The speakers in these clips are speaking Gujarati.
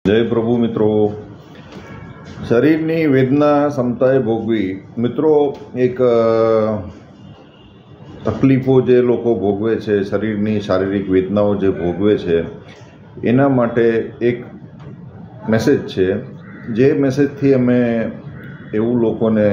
જય પ્રભુ મિત્રો, શરીરની વેદના ક્ષમતાએ ભોગવી. મિત્રો, એક તકલીફો જે લોકો ભોગવે છે, શરીરની શારીરિક વેદનાઓ જે ભોગવે છે, એના માટે એક મેસેજ છે. જે મેસેજથી અમે એવું લોકોને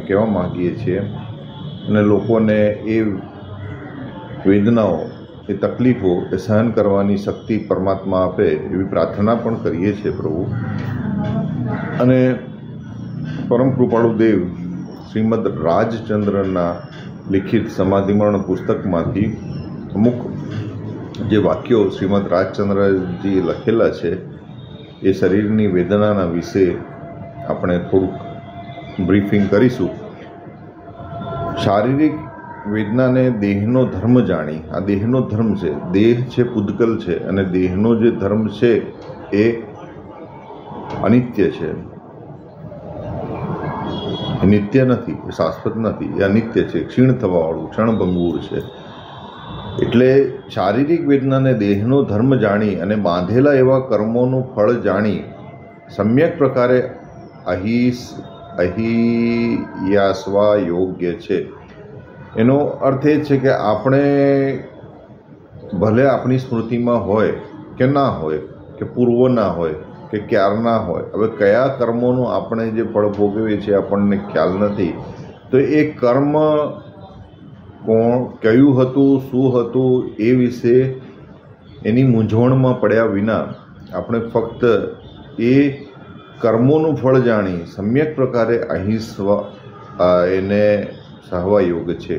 કહેવા માગીએ છીએ અને લોકોને એ વેદનાઓ, એ તકલીફો એ સહન કરવાની શક્તિ પરમાત્મા આપે એવી પ્રાર્થના પણ કરીએ છીએ પ્રભુ. અને પરમ કૃપાળુ દેવ શ્રીમદ રાજચંદ્રના લિખિત સમાધિમરણ પુસ્તકમાંથી અમુક જે વાક્યો શ્રીમદ રાજચંદ્રજી લખેલા છે એ શરીરની વેદનાના વિશે આપણે થોડુંક બ્રીફિંગ કરીશું. શારીરિક વેદનાને દેહનો ધર્મ જાણી, આ દેહનો ધર્મ છે, દેહ છે પૂદગલ છે, અને દેહનો જે ધર્મ છે એ અનિત્ય છે, એ નિત્ય નથી, એ શાશ્વત નથી, એ અનિત્ય છે, ક્ષીણ થવાવાળું, ક્ષણભંગુર છે. એટલે શારીરિક વેદનાને દેહનો ધર્મ જાણી અને બાંધેલા એવા કર્મોનું ફળ જાણી સમ્યક પ્રકારે અહિયાસવા યોગ્ય છે. એનો અર્થ એ છે કે આપણે ભલે આપણી સ્મૃતિમાં હોય કે ના હોય, કે પૂર્વના હોય કે ક્યારના હોય, હવે કયા કર્મોનું આપણે જે ફળ ભોગવીએ છીએ આપણને ખ્યાલ નથી, તો એ કર્મ કોણ કયું હતું, શું હતું, એ વિશે એની મૂંઝવણમાં પડ્યા વિના આપણે ફક્ત એ કર્મોનું ફળ જાણી સમ્યક પ્રકારે એને સહવા યોગ છે.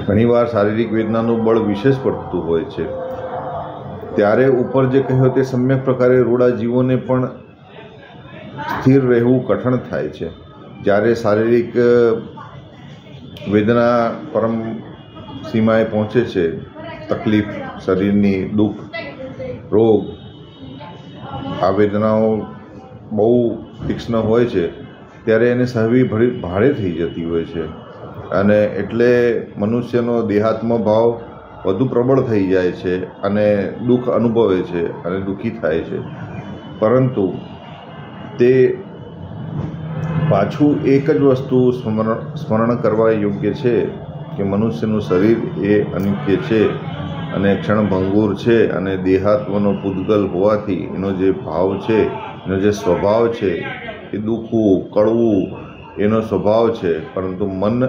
ઘણીવાર શારીરિક વેદનાનું બળ વિશેષ પડતું હોય છે, ત્યારે ઉપર જે કહ્યું તે સમ્યક પ્રકારે રૂડા જીવોને પણ સ્થિર રહેવું કઠણ થાય છે. જ્યારે શારીરિક વેદના પરમ સીમાએ પહોંચે છે, તકલીફ, શરીરની દુઃખ, રોગ, આ વેદનાઓ બહુ તીક્ષ્ણ હોય છે, ત્યારે એને સહવી ભારે થઈ જતી હોય છે, અને એટલે મનુષ્યનો દેહાત્મ ભાવ વધુ પ્રબળ થઈ જાય છે અને દુઃખ અનુભવે છે અને દુઃખી થાય છે. પરંતુ તે પાછું એક જ વસ્તુ સ્મરણ કરવા યોગ્ય છે કે મનુષ્યનું શરીર એ અનિત્ય છે અને ક્ષણભંગુર છે, અને દેહાત્મનો પૂદગલ હોવાથી એનો જે ભાવ છે, એનો જે સ્વભાવ છે એ દુઃખવું, કળવું એનો સ્વભાવ છે. પરંતુ મનને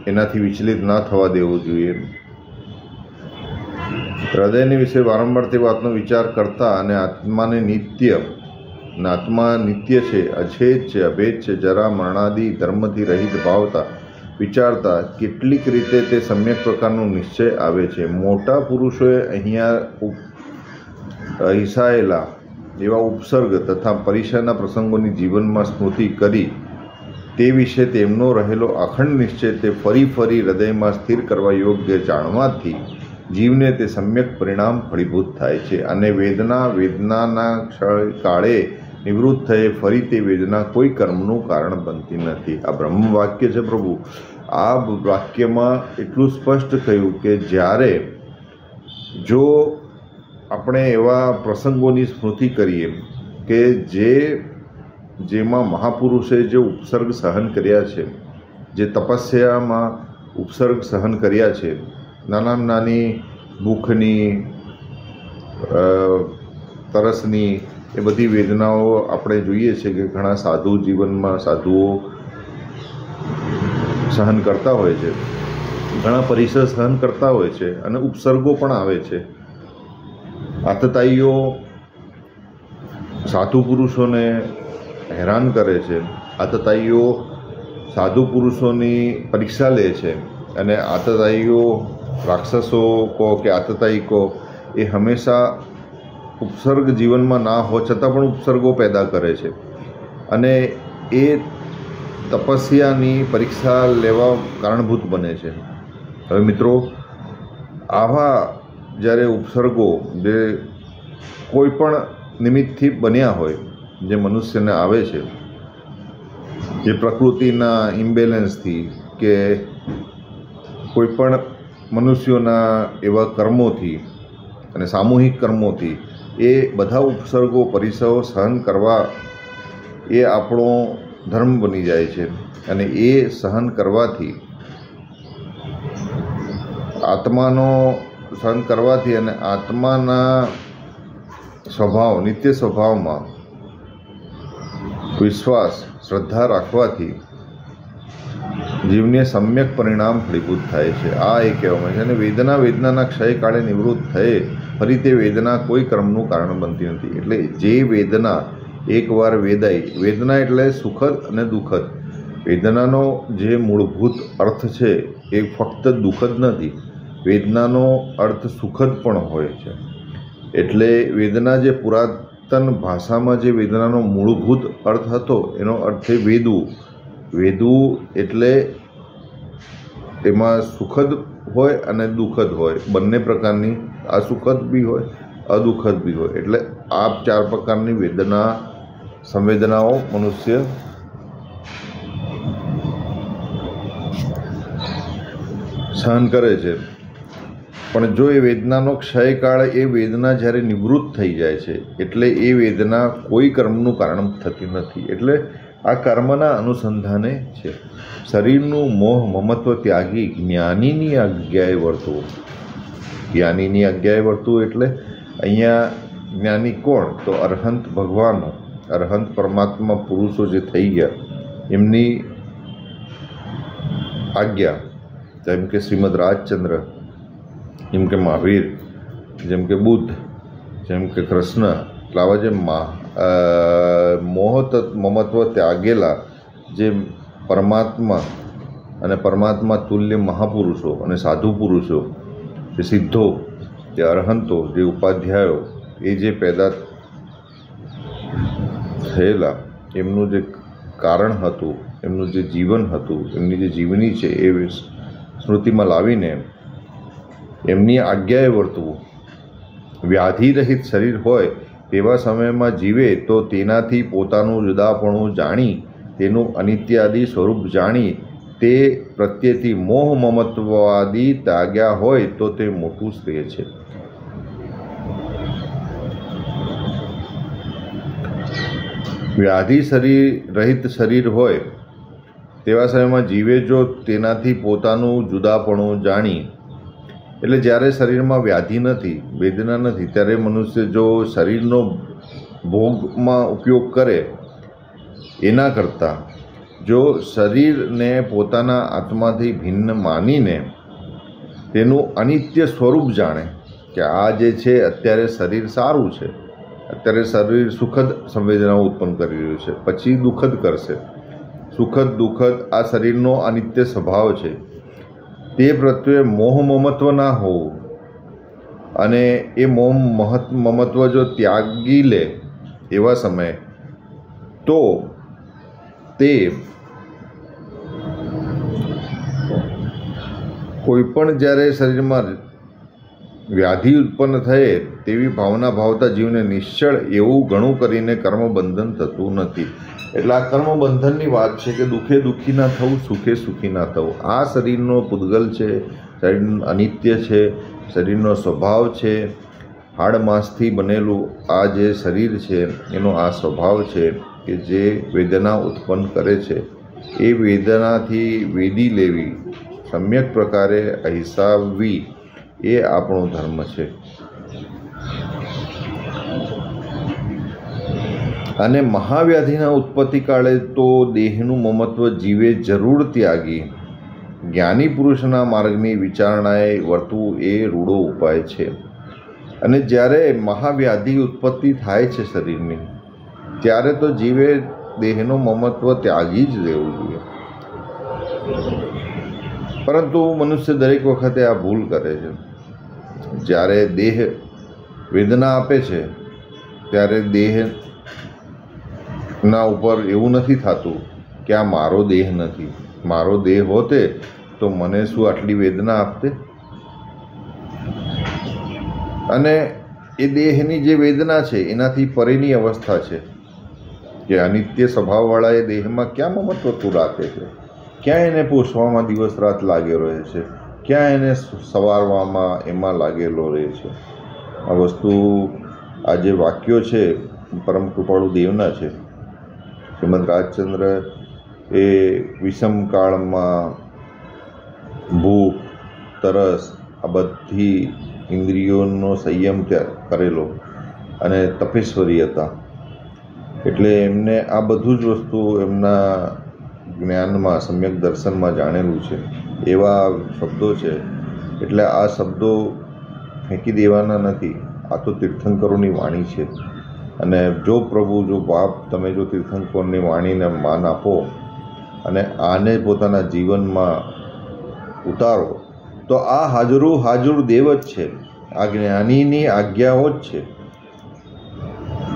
એનાથી વિચલિત ના થવા દેવું જોઈએ. હૃદયની વિશે વારંવાર તે વાતનો વિચાર કરતા અને આત્મા નિત્ય છે, અછેદ છે, અભેદ છે, જરા મરણાદિ ધર્મથી રહિત ભાવતા વિચારતા કેટલીક રીતે તે સમ્યક પ્રકારનો નિશ્ચય આવે છે. મોટા પુરુષોએ અહીંયા હિસાયેલા એવા ઉપસર્ગ તથા પરિસરના પ્રસંગોની જીવનમાં સ્મૃતિ કરી તે વિશે તેમનો રહેલો અખંડ નિશ્ચય તે ફરી હૃદયમાં સ્થિર કરવા યોગ્ય જાણવાથી જીવને તે સમ્યક પરિણામ ફળીભૂત થાય છે, અને વેદનાના કાળે નિવૃત્ત થયે ફરી તે વેદના કોઈ કર્મનું કારણ બનતી નથી. આ બ્રહ્મ વાક્ય છે પ્રભુ. આ વાક્યમાં એટલું સ્પષ્ટ કહ્યું કે જ્યારે જો આપણે એવા પ્રસંગોની સ્મૃતિ કરીએ કે જેમાં મહાપુરુષે જે ઉપસર્ગ સહન કર્યા છે, જે તપસ્યામાં ઉપસર્ગ સહન કર્યા છે, નાનામાં નાની ભૂખની, તરસની, એ બધી વેદનાઓ આપણે જોઈએ છે કે ઘણા સાધુઓ સહન કરતા હોય છે, ઘણા પરિસર સહન કરતા હોય છે, અને ઉપસર્ગો પણ આવે છે. આતતાઈઓ સાધુ પુરુષોને હેરાન કરે છે, આતતાઈઓ સાધુ પુરુષોની પરીક્ષા લે છે, અને આતતાઈઓ રાક્ષસો કહો કે આતતાઈ કહો એ હંમેશા ઉપસર્ગ જીવનમાં ના હો છતાં પણ ઉપસર્ગો પેદા કરે છે, અને એ તપસ્યાની પરીક્ષા લેવા કારણભૂત બને છે. હવે મિત્રો, આવા જ્યારે ઉપસર્ગો જે કોઈ પણ નિમિત્તથી બન્યા હોય, જે મનુષ્યને આવે છે, જે પ્રકૃતિના ઇમ્બેલેન્સથી કે કોઈ પણ મનુષ્યોના એવા કર્મોથી અને સામૂહિક કર્મોથી એ બધા ઉપસર્ગો પરિસરો સહન કરવા એ આપણો ધર્મ બની જાય છે. અને એ સહન કરવાથી અને આત્માના સ્વભાવ નિત્ય સ્વભાવમાં વિશ્વાસ શ્રદ્ધા રાખવાથી જીવને સમ્યક પરિણામ ફળીભૂત થાય છે. આ એ કહેવામાં છે. અને વેદનાના ક્ષય કાળે નિવૃત્ત થયે ફરી તે વેદના કોઈ કર્મનું કારણ બનતી નથી. એટલે જે વેદના એકવાર વેદાઈ, વેદના એટલે સુખદ અને દુઃખદ. વેદનાનો જે મૂળભૂત અર્થ છે એ ફક્ત દુઃખદ નથી, વેદનાનો અર્થ સુખદ પણ હોય છે. એટલે વેદના જે પુરાતન ભાષામાં જે વેદનાનો મૂળભૂત અર્થ હતો એનો અર્થ છે વેદવું. વેદવું એટલે એમાં સુખદ હોય અને દુઃખદ હોય, બંને પ્રકારની, આ સુખદ બી હોય અદુઃખદ બી હોય. એટલે આ 4 પ્રકારની સંવેદનાઓ મનુષ્ય સહન કરે છે. પણ જો એ વેદનાનો ક્ષયકાળ, એ વેદના જ્યારે નિવૃત્ત થઈ જાય છે એટલે એ વેદના કોઈ કર્મનું કારણ થતી નથી. એટલે આ કર્મના અનુસંધાને છે. શરીરનું મોહ મમત્વ ત્યાગી જ્ઞાનીની આજ્ઞાએ વર્તવું. જ્ઞાનીની આજ્ઞાએ વર્તવું એટલે અહીંયા જ્ઞાની કોણ? તો અરહંત ભગવાનો, અરહંત પરમાત્મા પુરુષો જે થઈ ગયા એમની આજ્ઞા, જેમ કે શ્રીમદ રાજચંદ્ર, જેમ કે મહાવીર, જેમ કે બુદ્ધ, જેમ કે કૃષ્ણ, આવા જે મોહ મમત્વ ત્યાગેલા જે પરમાત્મા અને પરમાત્મા તુલ્ય મહાપુરુષો અને સાધુ પુરુષો, જે સિદ્ધો, જે અરહંતો, જે ઉપાધ્યાયો, એ જે પેદા થયેલા, એમનું જે કારણ હતું, એમનું જે જીવન હતું, એમની જે જીવની છે એ સ્મૃતિમાં લાવીને એમની આજ્ઞાએ વર્તવું. વ્યાધિરહિત શરીર હોય તેવા સમયમાં જીવે તો તેનાથી પોતાનું જુદાપણું જાણી, તેનું અનિત્યાદિ સ્વરૂપ જાણી, તે પ્રત્યેથી મોહ મમત્વાદી ત્યાગ્યા હોય તો તે મોટું શ્રેય છે. વ્યાધિ રહિત શરીર હોય તેવા સમયમાં જીવે જો તેનાથી પોતાનું જુદાપણું જાણી, એટલે જ્યારે શરીરમાં વ્યાધિ નથી, વેદના નથી, ત્યારે મનુષ્ય જો શરીરનો ભોગમાં ઉપયોગ કરે એના કરતાં જો શરીરને પોતાના આત્માથી ભિન્ન માનીને તેનું અનિત્ય સ્વરૂપ જાણે કે આ જે છે અત્યારે શરીર સારું છે, અત્યારે શરીર સુખદ સંવેદનાઓ ઉત્પન્ન કરી રહ્યું છે, પછી દુઃખદ કરશે. સુખદ દુઃખદ આ શરીરનો અનિત્ય સ્વભાવ છે. તે પ્રત્યે મોહ મમત્વ ના હોવું અને એ મોહ મમત્વ જો ત્યાગી લે એવા સમયે તો તે કોઈપણ જ્યારે શરીરમાં વ્યાધિ ઉત્પન્ન થયે તેવી ભાવના ભાવતા જીવને નિશ્ચળ એવું ઘણું કરીને કર્મબંધન થતું નથી. એટલે આ કર્મબંધનની વાત છે કે દુઃખે દુઃખી ના થવું, સુખે સુખી ના થવું. આ શરીરનો પૂતગલ છે, શરીર અનિત્ય છે, શરીરનો સ્વભાવ છે, હાડમાંસથી બનેલું આ જે શરીર છે એનો આ સ્વભાવ છે કે જે વેદના ઉત્પન્ન કરે છે. એ વેદનાથી વેદી લેવી, સમ્યક પ્રકારે અહિંસાવી, એ આપણો ધર્મ છે. અને મહાવ્યાધિના ઉત્પત્તિ કાળે તો દેહનું મમત્વ જીવે જરૂર ત્યાગી જ્ઞાની પુરુષના માર્ગની વિચારણાએ વર્તવું એ રૂડો ઉપાય છે. અને જ્યારે મહાવ્યાધિ ઉત્પત્તિ થાય છે શરીરની, ત્યારે તો જીવે દેહનું મમત્વ ત્યાગી જ દેવું જોઈએ. પરંતુ મનુષ્ય દરેક વખતે આ ભૂલ કરે છે. જ્યારે દેહ વેદના આપે છે ત્યારે દેહના ઉપર એવું નથી થતું કે આ મારો દેહ નથી, મારો દેહ હોતે તો મને શું આટલી વેદના આપતે. અને એ દેહની જે વેદના છે એનાથી પરેની અવસ્થા છે કે અનિત્ય સ્વભાવવાળા એ દેહમાં ક્યાં મમત્વ રાખે છે, ક્યાં એને પોષવામાં દિવસ રાત લાગેલો રહે છે, ક્યાં એને સવારવામાં એમાં લાગેલો રહે છે. આ વસ્તુ, આ જે વાક્યો છે પરમ કૃપાળુ દેવના છે. શ્રીમદ રાજચંદ્ર એ વિષમ કાળમાં ભૂખ, તરસ, આ બધી ઇન્દ્રિયોનો સંયમ કરેલો અને તપેશ્વરી હતા. એટલે એમને આ બધું જ વસ્તુ એમના જ્ઞાનમાં, સમ્યક દર્શનમાં જાણેલું છે. એવા શબ્દો છે. એટલે આ શબ્દો ફેંકી દેવાના નથી. આ તો તીર્થંકરોની વાણી છે. અને જો પ્રભુ, જો બાપ, તમે જો તીર્થંકરોની વાણીને માન આપો અને આને પોતાના જીવનમાં ઉતારો તો આ હાજર દેવ જ છે. આ જ્ઞાનીની આજ્ઞાઓ જ છે.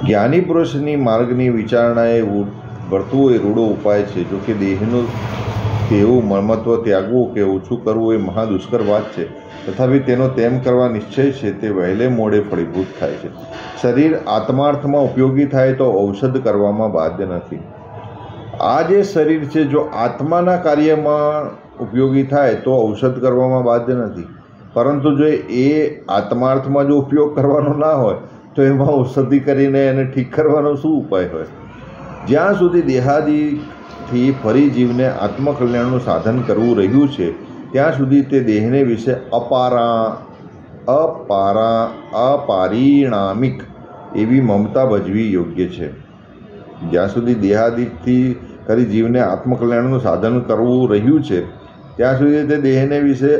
જ્ઞાની પુરુષની માર્ગની વિચારણાએ વર્તવું એ રૂડો ઉપાય છે. જો કે દેહનું કેવું મમત્વ ત્યાગવું કે ઓછું કરવું એ મહાદુષ્કર વાત છે. તથાપિ તેનો તેમ કરવા નિશ્ચય છે તે વહેલે મોડે ફળીભૂત થાય છે. શરીર આત્માર્થમાં ઉપયોગી થાય તો ઔષધ કરવામાં બાધ્ય નથી. આ જે શરીર છે જો આત્માના કાર્યમાં ઉપયોગી થાય તો ઔષધ કરવામાં બાધ્ય નથી. પરંતુ જો એ આત્માર્થમાં જો ઉપયોગ કરવાનો ના હોય તો એમાં ઔષધિ કરીને એને ઠીક કરવાનો શું ઉપાય હોય? જ્યાં સુધી દેહાદિથી ફરી જીવને આત્મકલ્યાણનું સાધન કરવું રહ્યું છે ત્યાં સુધી તે દેહને વિશે અપારિણામિક એવી મમતા ભજવી યોગ્ય છે. જ્યાં સુધી દેહાદિથી ફરી જીવને આત્મકલ્યાણનું સાધન કરવું રહ્યું છે ત્યાં સુધી તે દેહને વિશે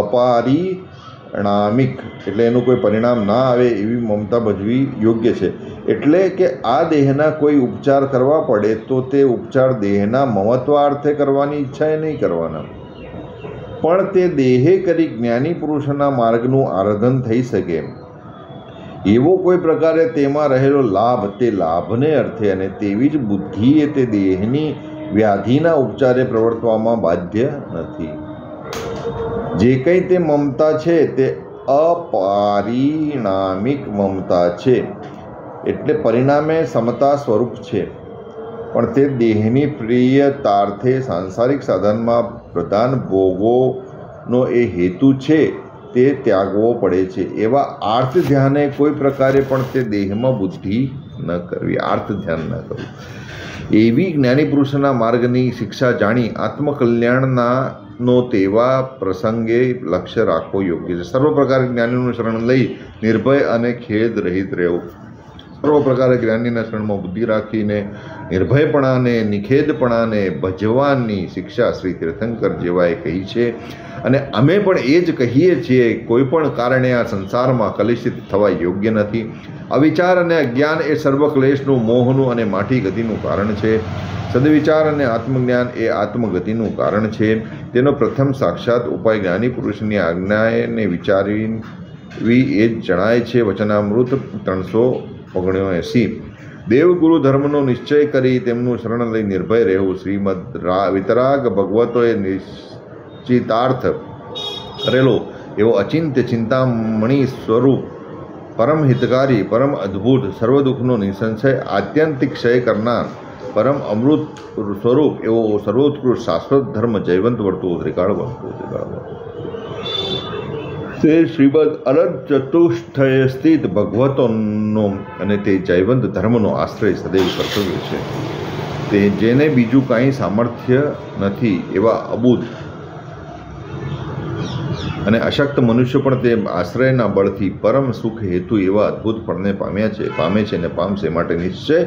અપારિણામિક એટલે એનું કોઈ પરિણામ ના આવે એવી મમતા ભજવી યોગ્ય છે. એટલે કે આ દેહના કોઈ ઉપચાર કરવા પડે તો તે ઉપચાર દેહના મમત્વાર્થે કરવાની ઈચ્છાએ નહીં કરવાના, પણ તે દેહે કરી જ્ઞાની પુરુષના માર્ગનું આરાધન થઈ શકે એવો કોઈ પ્રકારે તેમાં રહેલો લાભ તે લાભને અર્થે અને તેવી જ બુદ્ધિએ તે દેહની વ્યાધિના ઉપચારે પ્રવર્તવામાં બાધ્ય નથી. જે કંઈ તે મમતા છે તે અપારિણામિક મમતા છે. એટલે પરિણામે સમતા સ્વરૂપ છે, પણ તે દેહની પ્રિયતાર્થે સાંસારિક સાધનમાં પ્રધાન ભોગોનો એ હેતુ છે તે ત્યાગવો પડે છે. એવા આર્થ ધ્યાને કોઈ પ્રકારે પણ તે દેહમાં બુદ્ધિ ન કરવી, આર્થ ધ્યાન ન કરવું. એવી જ્ઞાની પુરુષના માર્ગની શિક્ષા જાણી આત્મકલ્યાણનો તેવા પ્રસંગે લક્ષ્ય રાખવો યોગ્ય છે. સર્વ પ્રકારે જ્ઞાનીનું શરણ લઈ નિર્ભય અને ખેદ રહિત રહેવું. સર્વ પ્રકારે જ્ઞાનીના શરણમાં બુદ્ધિ રાખીને નિર્ભયપણાને, નિખેદપણાને ભજવાની શિક્ષા શ્રી તીર્થંકર જેવાએ કહી છે. અને અમે પણ એ જ કહીએ છીએ. કોઈ પણ કારણે આ સંસારમાં કલુષિત થવા યોગ્ય નથી. અવિચાર અને અજ્ઞાન એ સર્વ ક્લેશનું, મોહનું અને માઠી ગતિનું કારણ છે. સદવિચાર અને આત્મજ્ઞાન એ આત્મગતિનું કારણ છે. તેનો પ્રથમ સાક્ષાત ઉપાય જ્ઞાની પુરુષની આજ્ઞાને વિચારવી એ જ જણાય છે. વચનામૃત 379. દેવગુરુ ધર્મનો નિશ્ચય કરી તેમનું શરણ લઈ નિર્ભય રહેવું. શ્રીમદ વિતરાગ ભગવતોએ નિશ્ચિતાર્થ કરેલો એવો અચિંત્ય ચિંતામણી સ્વરૂપ, પરમ હિતકારી, પરમ અદ્ભુત, સર્વ દુઃખનો નિસંશય, આત્યંતિક ક્ષય કરનાર, પરમ અમૃત સ્વરૂપ એવો સર્વોત્કૃષ્ટ શાશ્વત ધર્મ જયવંત વર્તુઓ ત્રિકાળ વર્તુઓ. તે શ્રીમદ અનંત ચતુષ્ટય સ્થિત ભગવતોનો અને તે જયવંત ધર્મનો આશ્રય સદૈવ કર્તવ્ય છે. તે જેને બીજું કાંઈ સામર્થ્ય નથી એવા અબુધ અને અશક્ત મનુષ્ય પણ તે આશ્રયના બળથી પરમ સુખ હેતુ એવા અદ્ભુત ફળને પામે છે અને પામશે. માટે નિશ્ચય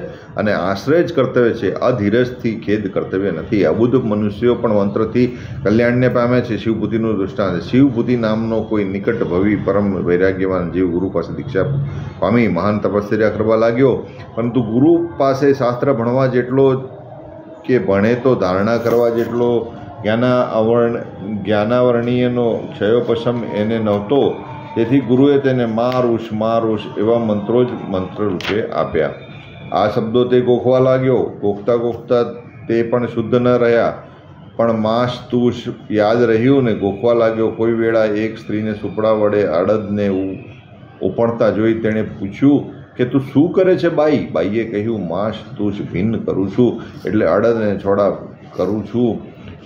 અને આશ્રય જ કર્તવ્ય છે. અધીરજથી ખેદ કર્તવ્ય નથી. અબુદ્ધ મનુષ્યો પણ મંત્રથી કલ્યાણને પામે છે. શિવપુતિનું દૃષ્ટાંત. શિવપુતિ નામનો કોઈ નિકટ ભવી પરમ વૈરાગ્યવાન જીવ ગુરુ પાસે દીક્ષા પામી મહાન તપશ્ચર્યા કરવા લાગ્યો. પરંતુ ગુરુ પાસે શાસ્ત્ર ભણવા જેટલો કે ભણે તો ધારણા કરવા જેટલો જ્ઞાનાવરણીયનો ક્ષયોપશમ એને નહોતો. તેથી ગુરુએ તેને મારુષ એવા મંત્રો જ મંત્રરૂપે આપ્યા. આ શબ્દો તે ગોખવા લાગ્યો. ગોખતા તે પણ શુદ્ધ ન રહ્યા, પણ માસ તુષ યાદ રહ્યું ને ગોખવા લાગ્યો. કોઈ વેળા એક સ્ત્રીને સુપડા વડે અડદને ઉપણતા જોઈ તેણે પૂછ્યું કે તું શું કરે છે બાઈ? બાઈએ કહ્યું, માસ તુષ ભિન્ન કરું છું, એટલે અડદને છોડા કરું છું.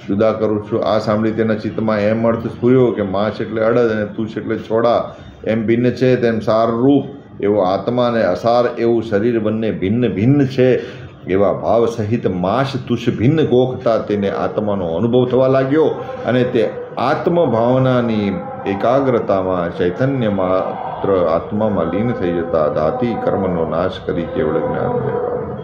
જુદા કરું છું. આ સાંભળી તેના ચિત્તમાં એમ અર્થ સ્ફુર્યો કે માછ એટલે અડદ અને તુષ એટલે છોડા. એમ ભિન્ન છે તેમ સારરૂપ એવો આત્મા અને અસાર એવું શરીર બંને ભિન્ન ભિન્ન છે. એવા ભાવ સહિત માશ તુષ ભિન્ન ગોખતા તેને આત્માનો અનુભવ થવા લાગ્યો અને તે આત્મભાવનાની એકાગ્રતામાં ચૈતન્ય માત્ર આત્મામાં લીન થઈ જતા ધાતી કર્મનો નાશ કરી કેવળ જ્ઞાનને પામ્યો.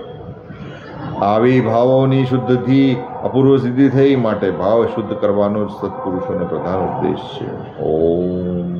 આવી ભાવોની શુદ્ધિથી અપૂર્વ સિદ્ધિ થઈ, માટે ભાવ શુદ્ધ કરવાનો જ સત્પુરુષોનો પ્રધાન ઉપદેશ છે. ઓમ